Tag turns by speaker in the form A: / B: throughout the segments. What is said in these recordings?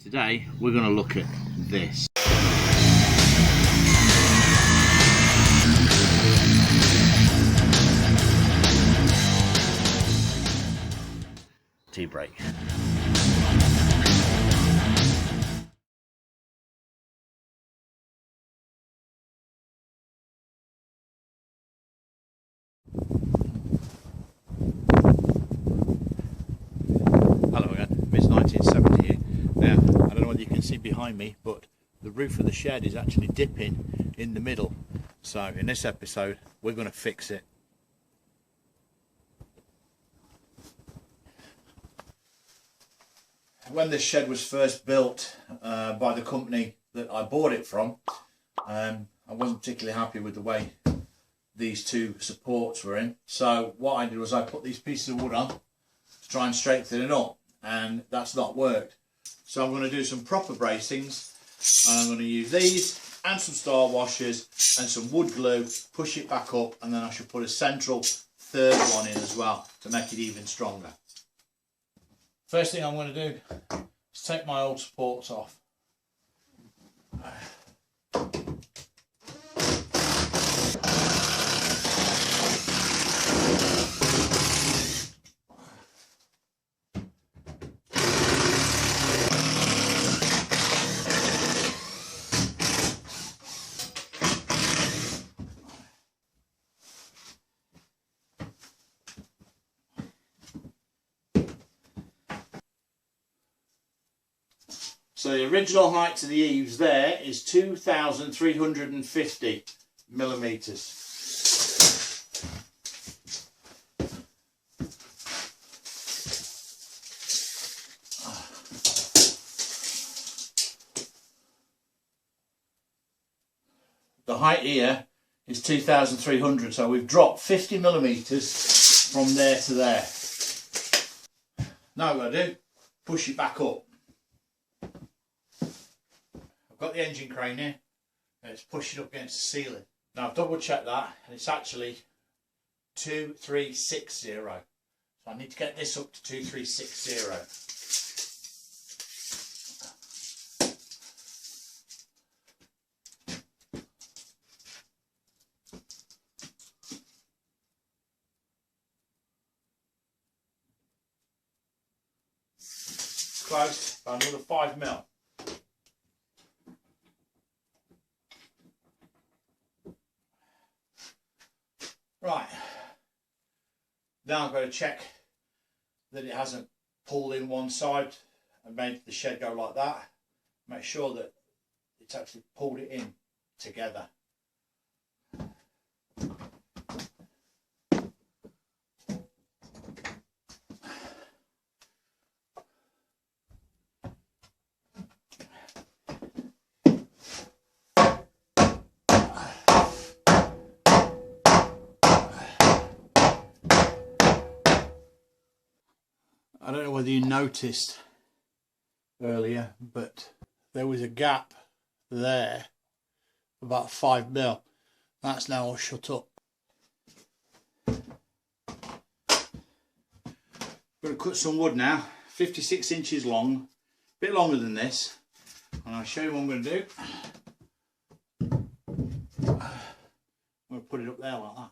A: Today we're going to look at this. Tea break. Hello again, it's 1970 here. Now, I don't know whether you can see behind me, but the roof of the shed is actually dipping in the middle. So in this episode, we're going to fix it. When this shed was first built by the company that I bought it from, I wasn't particularly happy with the way these two supports were in. So what I did was I put these pieces of wood on to try and strengthen it up, and that's not worked. So I'm going to do some proper bracings, and I'm going to use these and some star washers and some wood glue, push it back up, and then I should put a central third one in as well to make it even stronger. First thing I'm going to do is take my old supports off. So the original height to the eaves there is 2,350 millimetres. The height here is 2,300, so we've dropped 50 millimetres from there to there. Now what I'm going to do, push it back up. I've got the engine crane here and it's pushing up against the ceiling. Now I've double checked that and it's actually 2360. So I need to get this up to 2360. Close by another 5 mil. Right, now I'm going to check that it hasn't pulled in one side and made the shed go like that. Make sure that it's actually pulled it in together. I don't know whether you noticed earlier, but there was a gap there, about 5 mil. That's now all shut up. I'm going to cut some wood now, 56 inches long, a bit longer than this, and I'll show you what I'm going to do. I'm going to put it up there like that.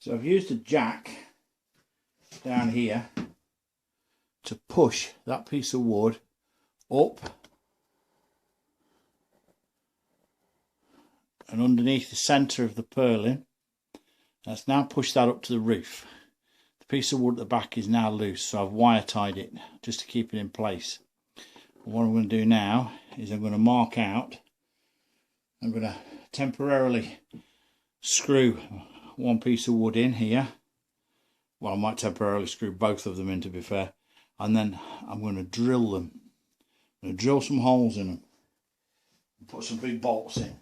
A: So I've used a jack down here to push that piece of wood up and underneath the centre of the purlin. Let's now push that up to the roof. The piece of wood at the back is now loose, so I've wire tied it just to keep it in place. And what I'm going to do now is I'm going to mark out, I'm going to temporarily screw one piece of wood in here. Well, I might temporarily screw both of them in, to be fair, and then I'm going to drill them. I'm going to drill some holes in them and put some big bolts in.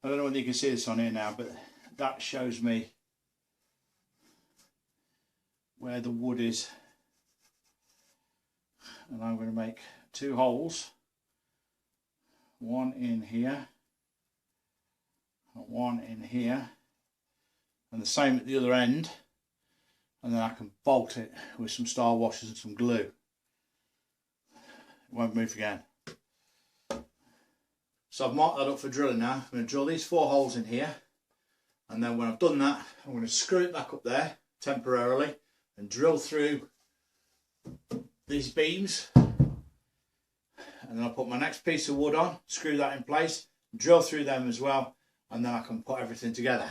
A: I don't know whether you can see this on here now, but that shows me where the wood is. And I'm going to make 2 holes. One in here, and one in here, and the same at the other end. And then I can bolt it with some star washers and some glue. It won't move again. So I've marked that up for drilling now. I'm going to drill these 4 holes in here, and then when I've done that, I'm going to screw it back up there temporarily and drill through these beams, and then I'll put my next piece of wood on, screw that in place, drill through them as well, and then I can put everything together.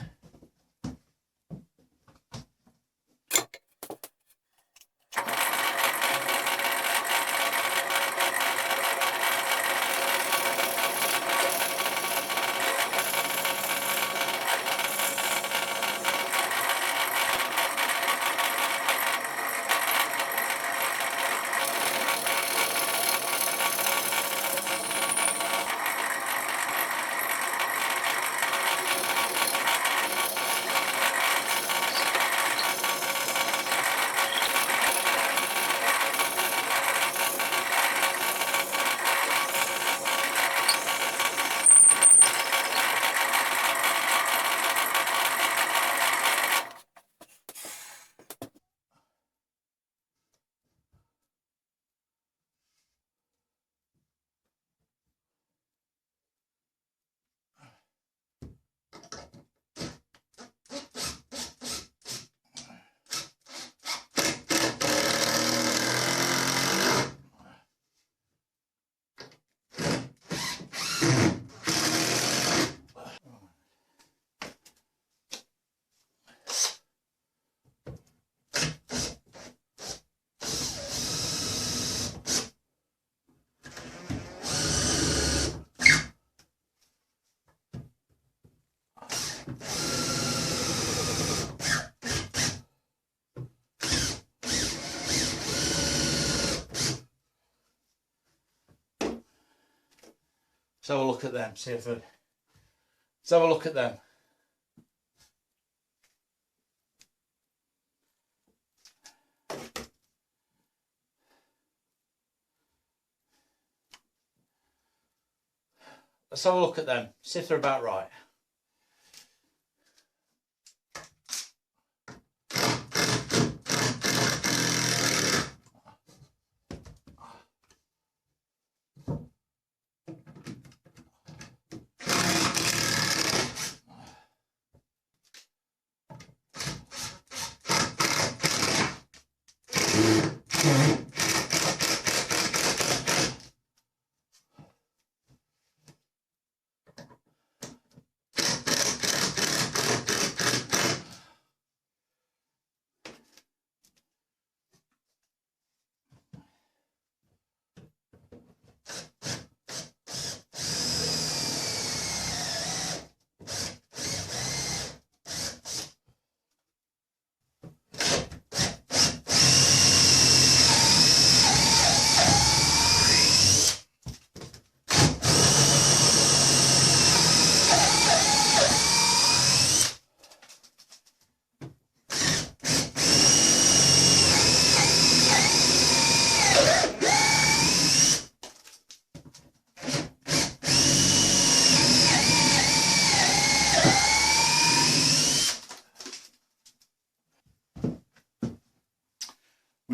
A: Let's have a look at them, see if let's have a look at them. Let's have a look at them, see if they're about right.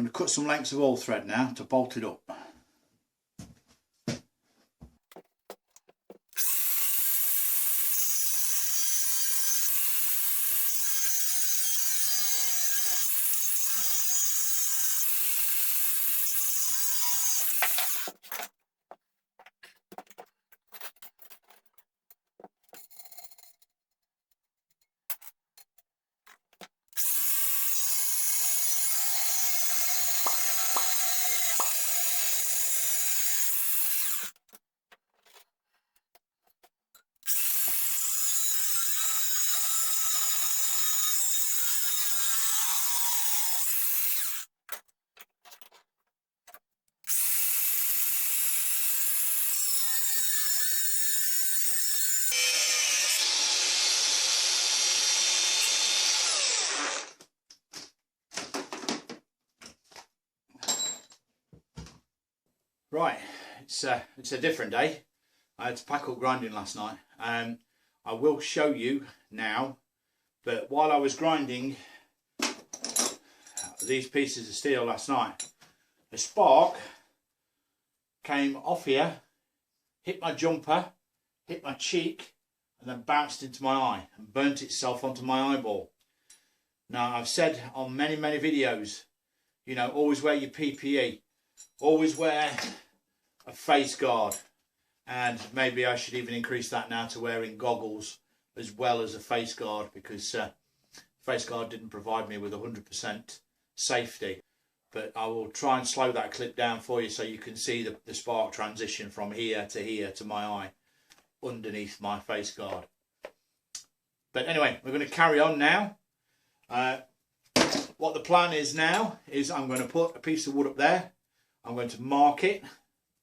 A: going to cut some lengths of oil thread now to bolt it up. Right, it's a different day. I had to pack up grinding last night. I will show you now, but while I was grinding these pieces of steel last night, a spark came off here, hit my jumper, hit my cheek, and then bounced into my eye and burnt itself onto my eyeball. Now, I've said on many videos, you know, always wear your PPE, always wear a face guard, and maybe I should even increase that now to wearing goggles as well as a face guard, because face guard didn't provide me with 100% safety. But I will try and slow that clip down for you so you can see the spark transition from here to my eye underneath my face guard. But anyway, we're going to carry on now. What the plan is now is I'm going to put a piece of wood up there. I'm going to mark it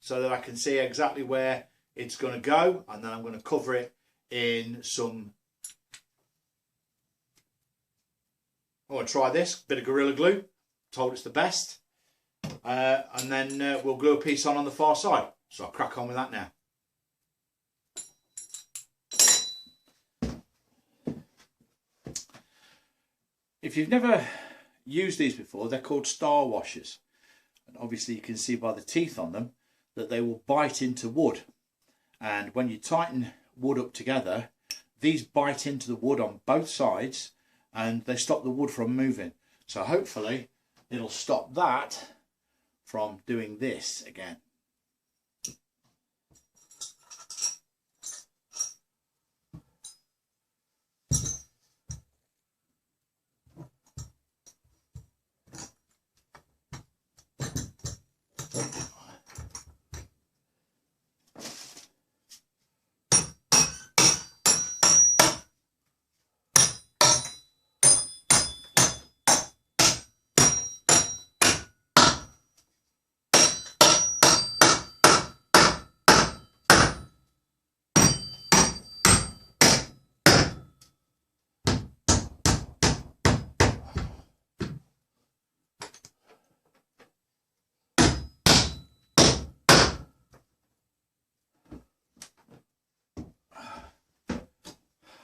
A: so that I can see exactly where it's going to go, and then I'm going to cover it in some, I'm going to try this bit of Gorilla Glue, told it's the best, and then we'll glue a piece on the far side. So I'll crack on with that now. If you've never used these before, they're called star washers, and obviously you can see by the teeth on them that they will bite into wood, and when you tighten wood up together, these bite into the wood on both sides and they stop the wood from moving. So hopefully it'll stop that from doing this again.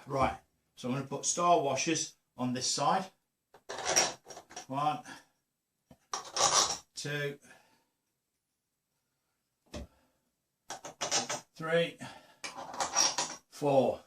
A: Right, so I'm going to put star washers on this side. 1, 2, 3, 4.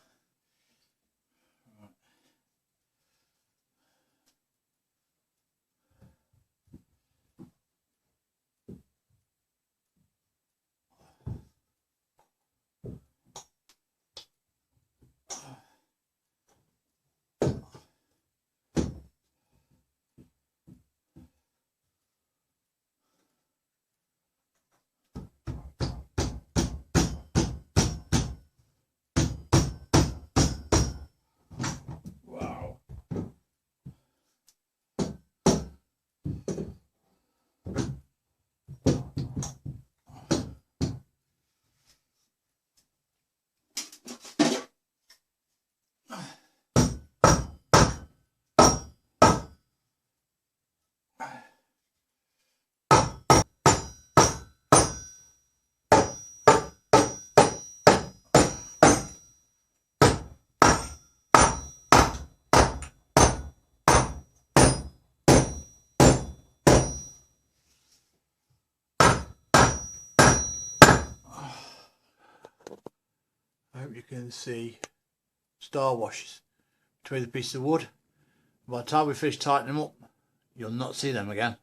A: can see star washes between the pieces of wood. By the time we finish tightening them up, you'll not see them again.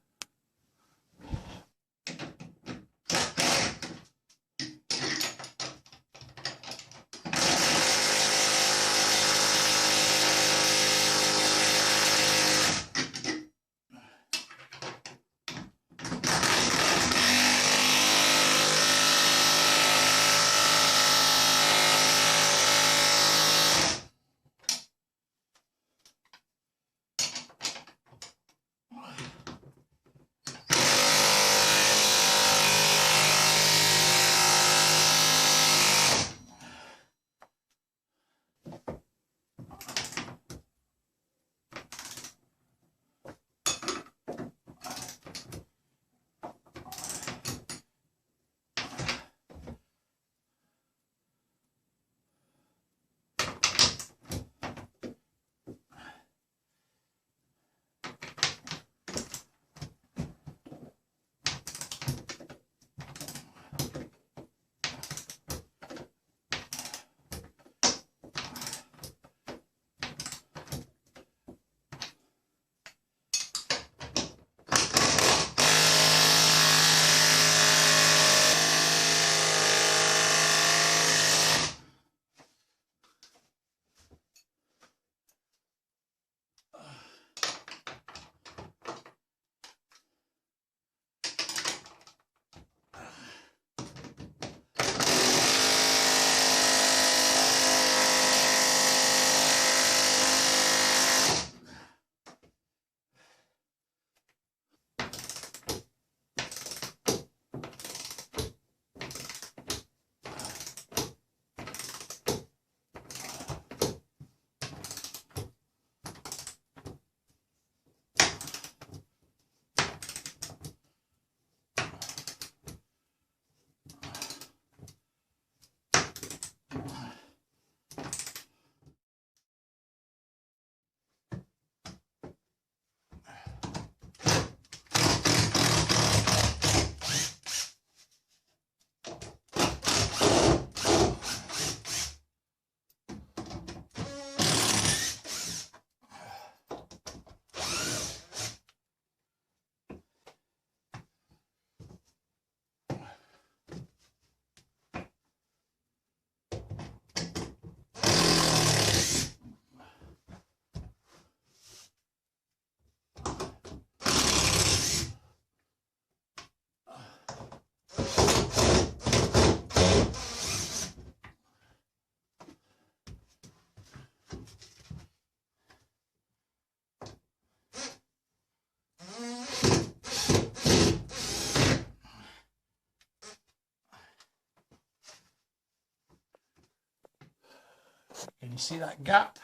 A: Can you see that gap?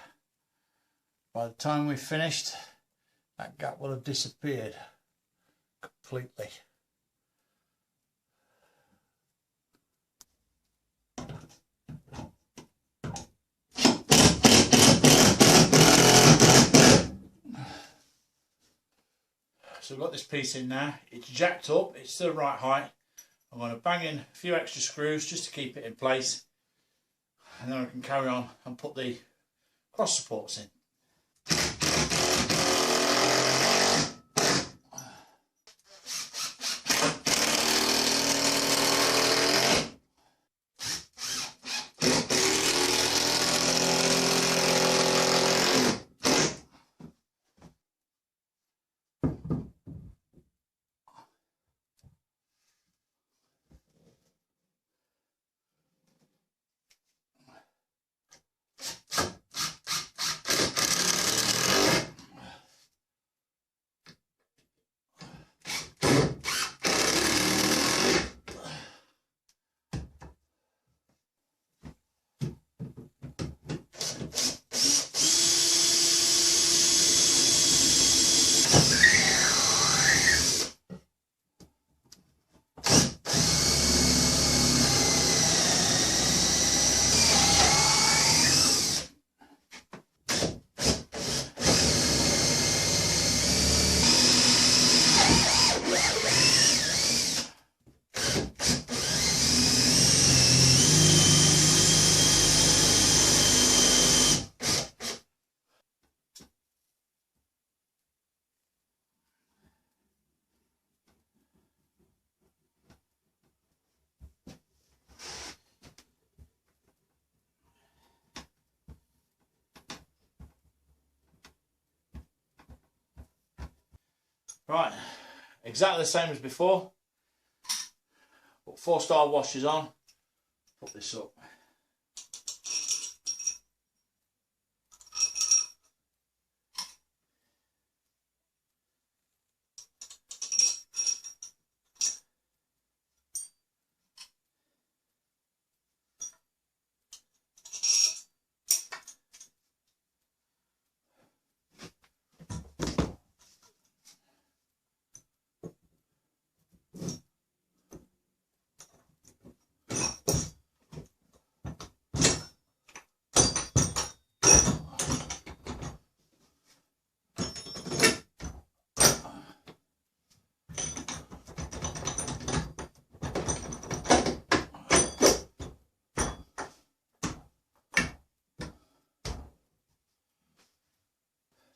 A: By the time we've finished, that gap will have disappeared completely. So we've got this piece in now. It's jacked up, it's to the right height. I'm going to bang in a few extra screws just to keep it in place, and then I can carry on and put the cross supports in. Right, exactly the same as before. Put 4-star washers on, put this up.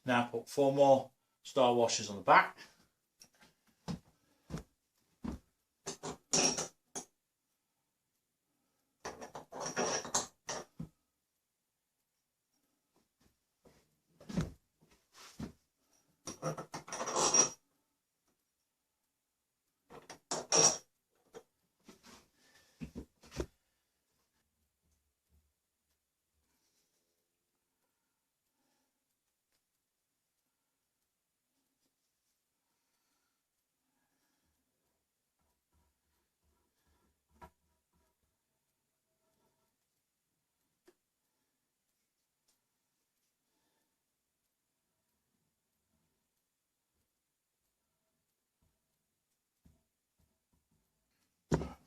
A: Now put 4 more star washers on the back.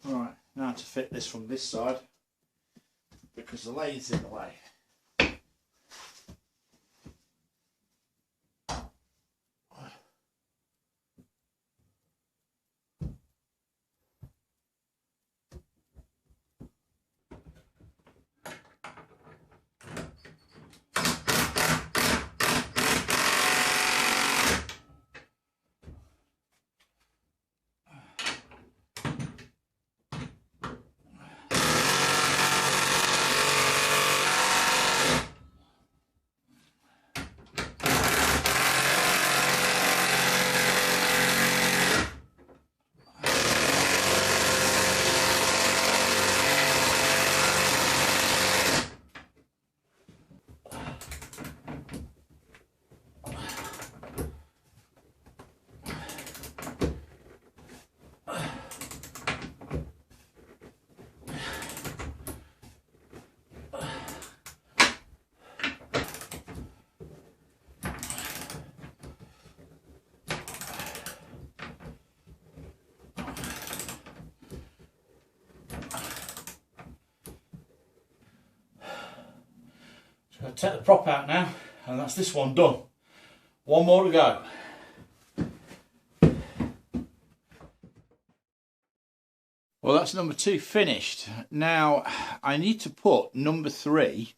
A: Alright, now to fit this from this side, because the lathe's in the way. So I'll take the prop out now, and that's this one done. One more to go. Well, that's number 2 finished. Now I need to put number 3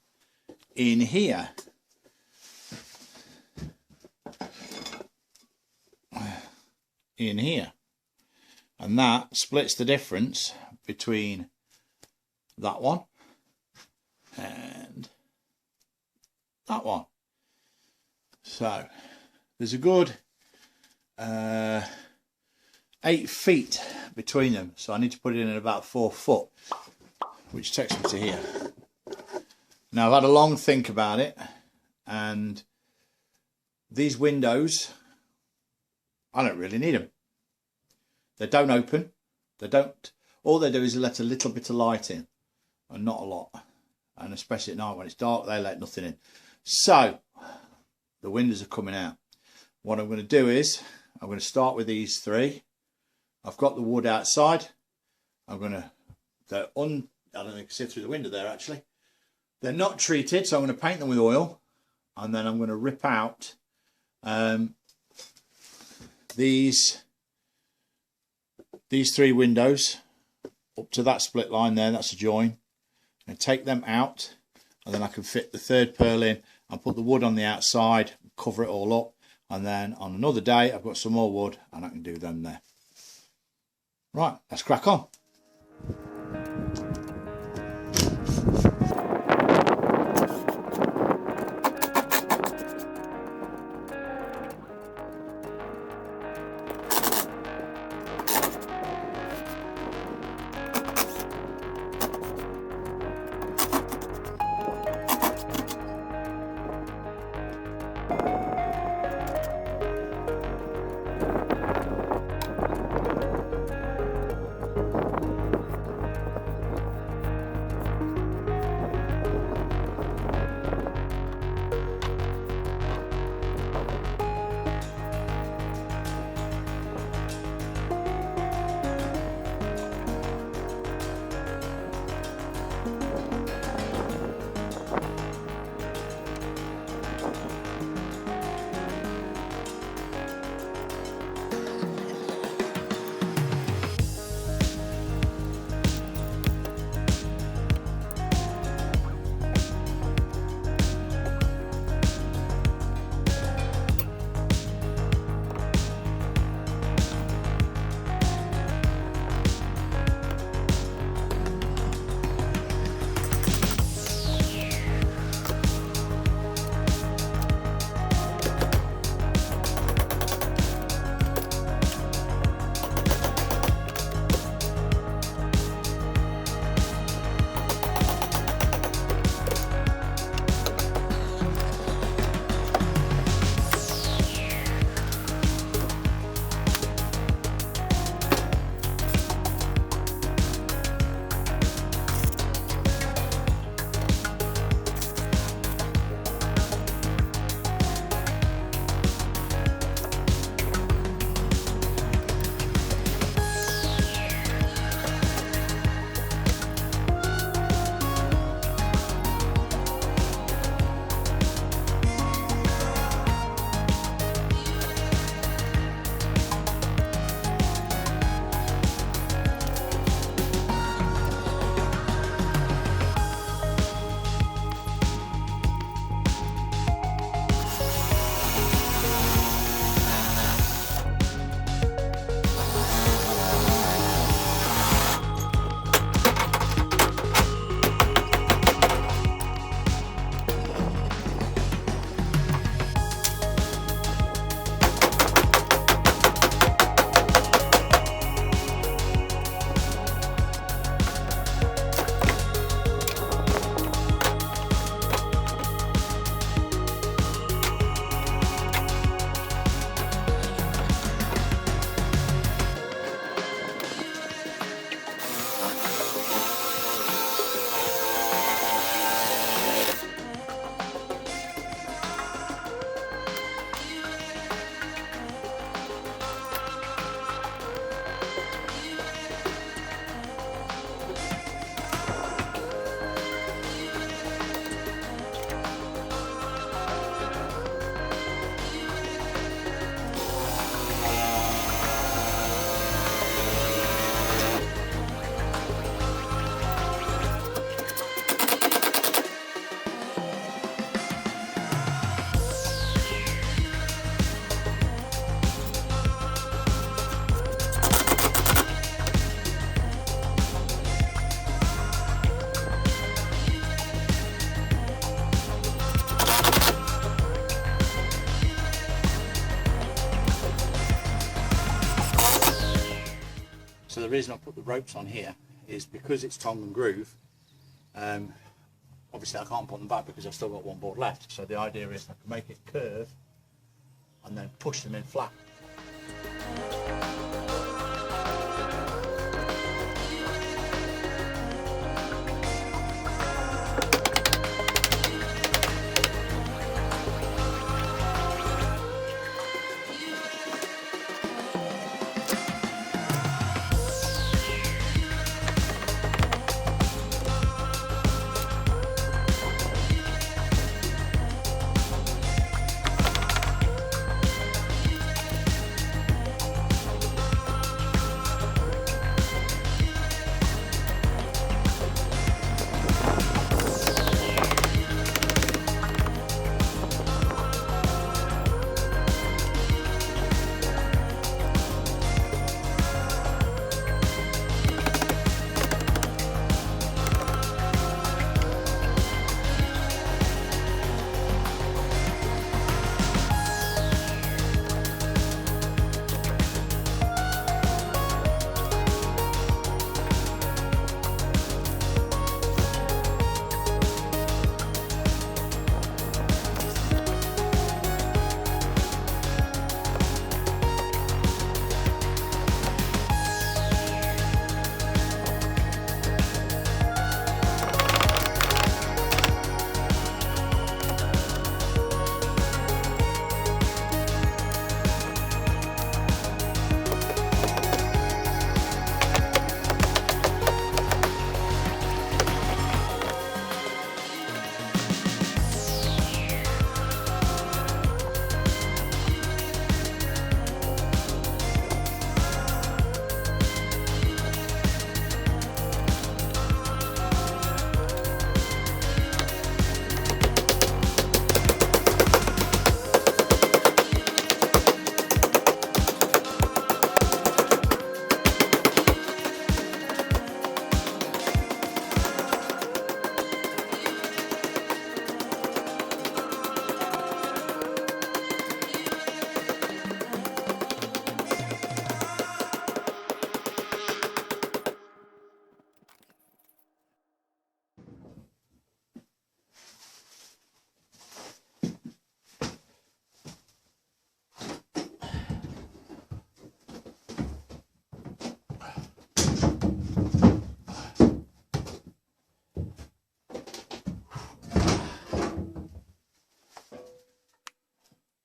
A: in here. In here. And that splits the difference between that one and that one. So there's a good 8 feet between them, so I need to put it in at about 4 foot, which takes me to here. Now I've had a long think about it, and these windows, I don't really need them. They don't open, they don't, all they do is let a little bit of light in, and not a lot, and especially at night when it's dark they let nothing in. So the windows are coming out. What I'm going to do is I'm going to start with these 3. I've got the wood outside. I'm going to, I don't think you can see through the window there actually. They're not treated, so I'm going to paint them with oil, and then I'm going to rip out these 3 windows up to that split line there. That's a join. And take them out, and then I can fit the 3rd purl in and put the wood on the outside, cover it all up, and then on another day I've got some more wood and I can do them there. Right, let's crack on. the reason I put the ropes on here is because it's tongue and groove. Obviously I can't put them back because I've still got one board left. So the idea is I can make it curve and then push them in flat.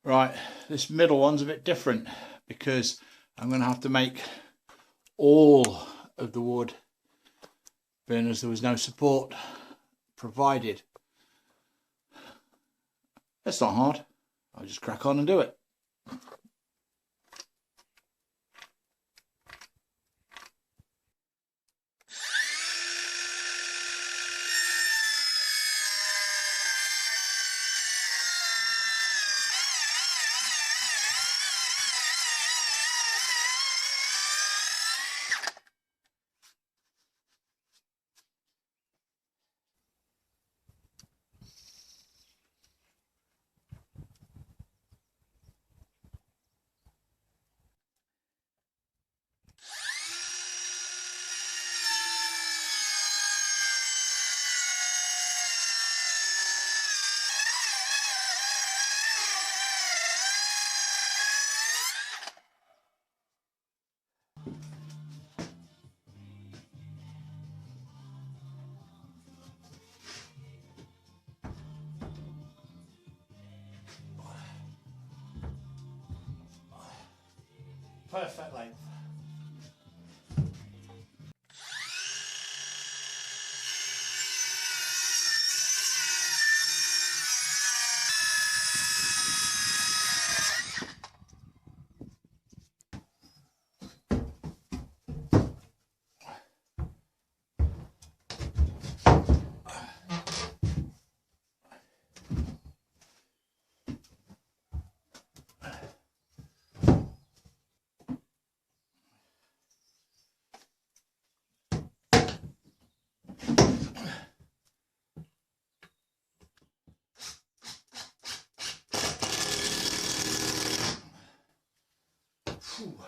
A: Right, this middle one's a bit different because I'm going to have to make all of the wood, being as there was no support provided. That's not hard. I'll just crack on and do it. Perfect length. Whew.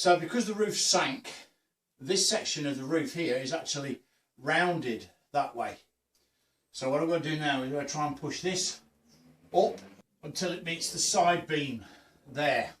A: So because the roof sank, this section of the roof here is actually rounded that way. So what I'm going to do now is I'm going to try and push this up until it meets the side beam there.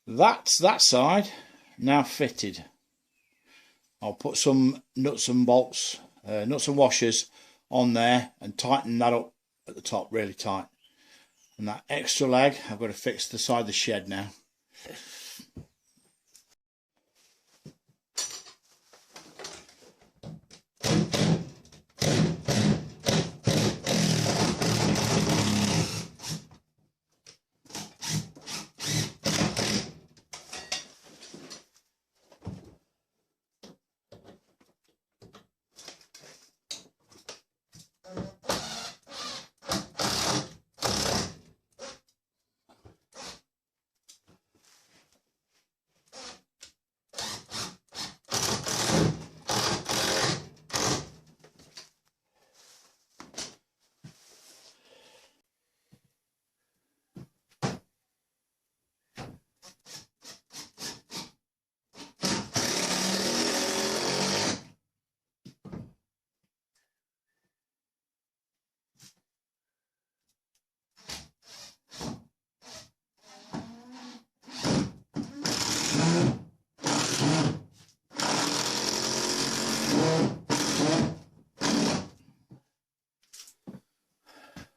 A: That's that side now fitted. I'll put some nuts and bolts, nuts and washers on there and tighten that up at the top really tight. And that extra leg, I've got to fix the side of the shed now.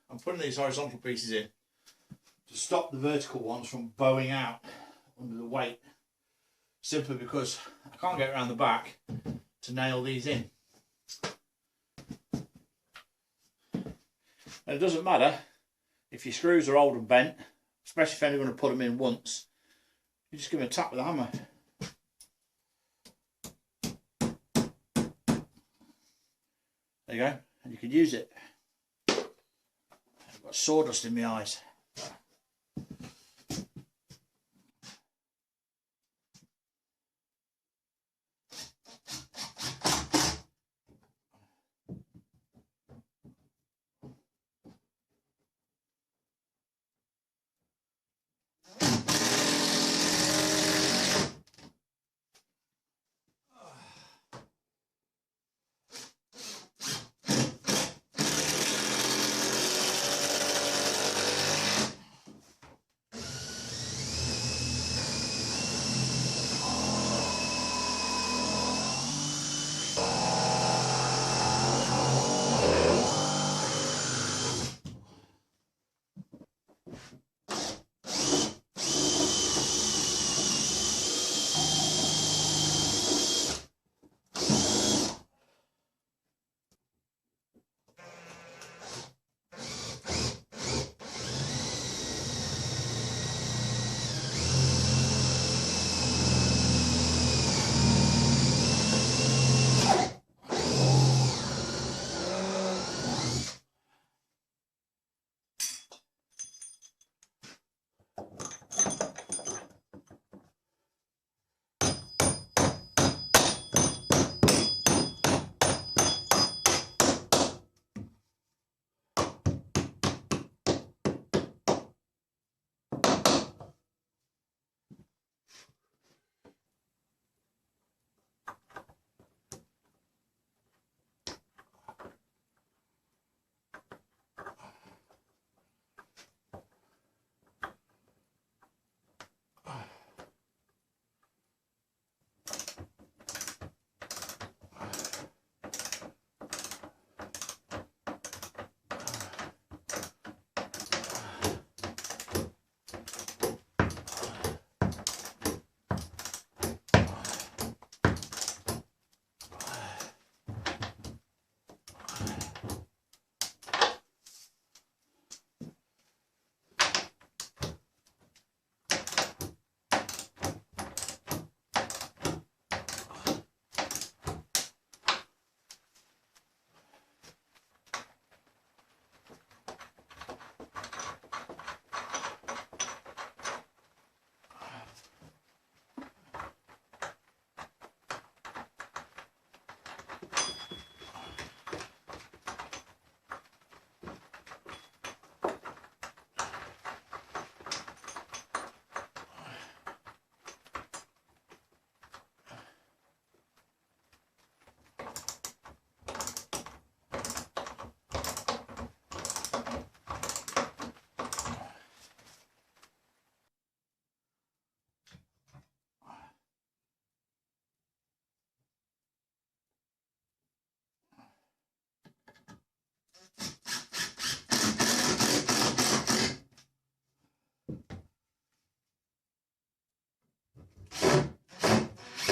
A: I'm putting these horizontal pieces in to stop the vertical ones from bowing out under the weight, simply because I can't get around the back to nail these in. And it doesn't matter if your screws are old and bent, especially if you're only going to put them in once. You just give them a tap with a hammer. There you go, and you can use it. I've got sawdust in my eyes.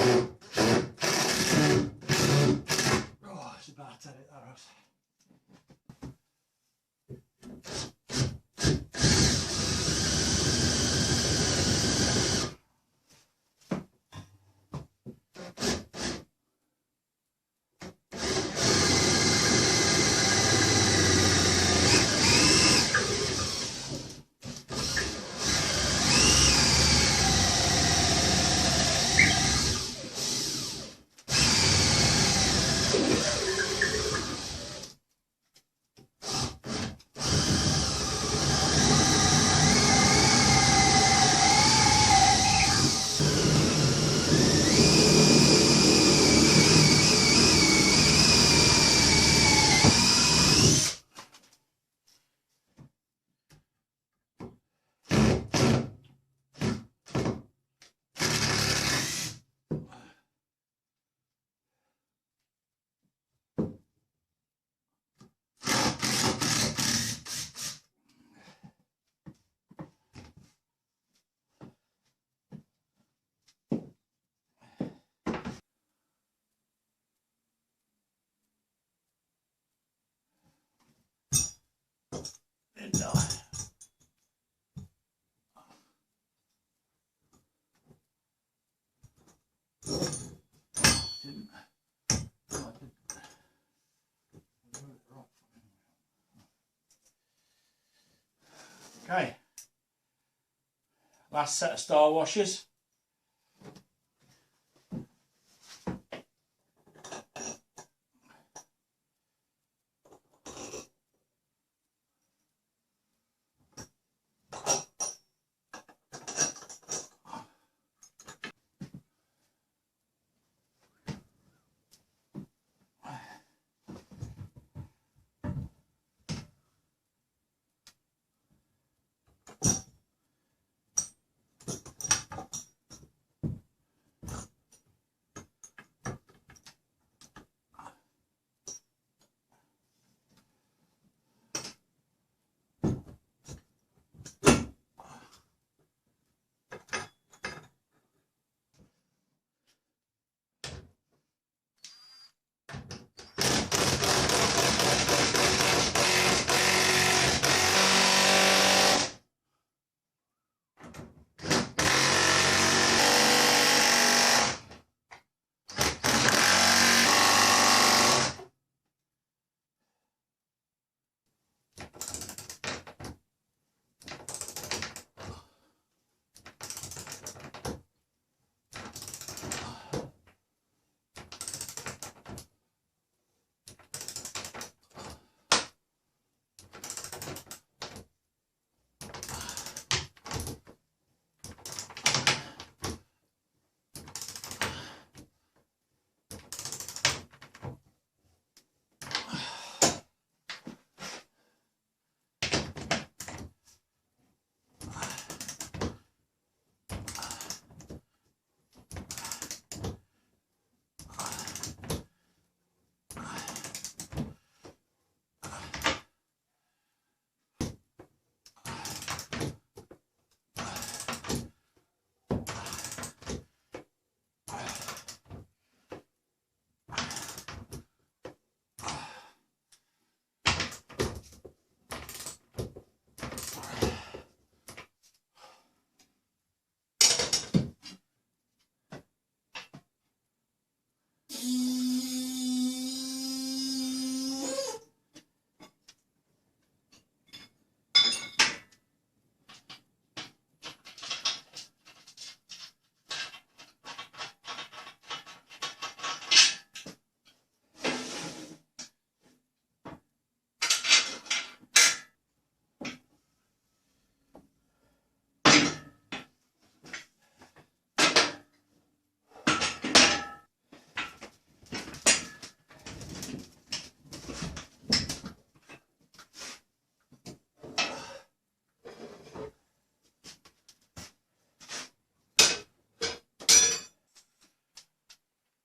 A: Oh, it's about to hit that house. No. Okay, last set of star washers.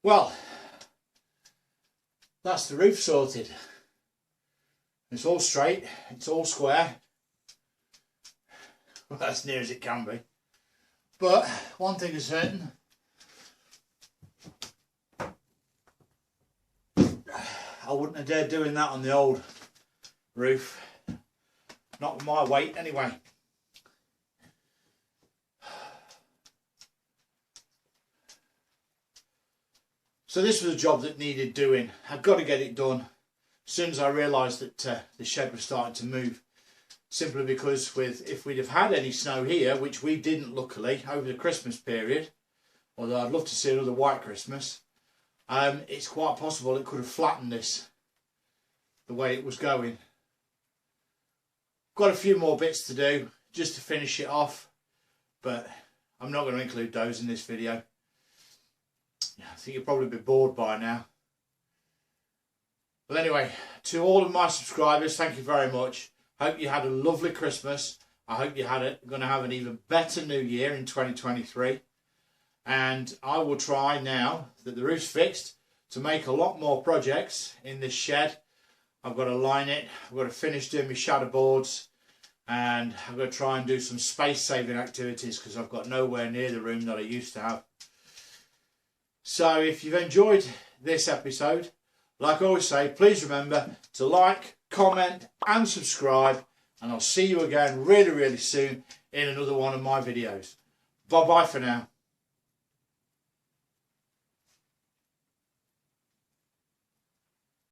A: Well, that's the roof sorted. It's all straight, it's all square. Well, as near as it can be. But one thing is certain, I wouldn't have dared doing that on the old roof. Not with my weight anyway. So this was a job that needed doing. I've got to get it done as soon as I realised that the shed was starting to move. Simply because if we'd have had any snow here, which we didn't luckily over the Christmas period, although I'd love to see another white Christmas, it's quite possible it could have flattened this the way it was going. Got a few more bits to do just to finish it off, but I'm not going to include those in this video. I think you'll probably be bored by now. Well, anyway, to all of my subscribers, thank you very much. Hope you had a lovely Christmas. I hope you going to have an even better new year in 2023. And I will try now that the roof's fixed to make a lot more projects in this shed. I've got to line it, I've got to finish doing my shadow boards, and I've got to try and do some space saving activities because I've got nowhere near the room that I used to have. So if you've enjoyed this episode, like I always say, please remember to like, comment and subscribe, and I'll see you again really soon in another one of my videos. Bye bye for now.